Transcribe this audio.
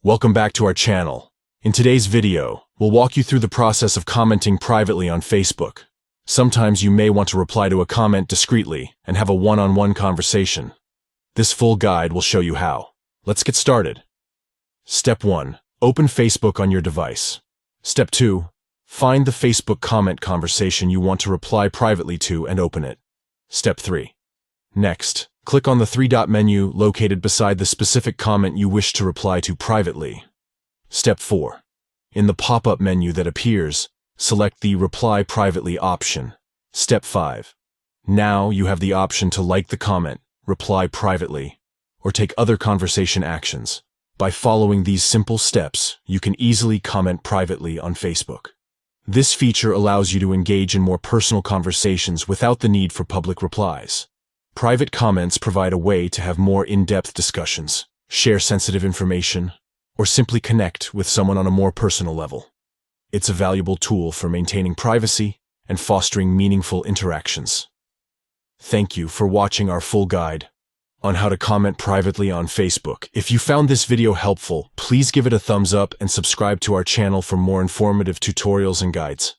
Welcome back to our channel. In today's video, we'll walk you through the process of commenting privately on Facebook. Sometimes you may want to reply to a comment discreetly and have a one-on-one conversation. This full guide will show you how. Let's get started. Step 1. Open Facebook on your device. Step 2. Find the Facebook comment conversation you want to reply privately to and open it. Step 3. Next, click on the three-dot menu located beside the specific comment you wish to reply to privately. Step 4. In the pop-up menu that appears, select the Reply Privately option. Step 5. Now you have the option to like the comment, reply privately, or take other conversation actions. By following these simple steps, you can easily comment privately on Facebook. This feature allows you to engage in more personal conversations without the need for public replies. Private comments provide a way to have more in-depth discussions, share sensitive information, or simply connect with someone on a more personal level. It's a valuable tool for maintaining privacy and fostering meaningful interactions. Thank you for watching our full guide on how to comment privately on Facebook. If you found this video helpful, please give it a thumbs up and subscribe to our channel for more informative tutorials and guides.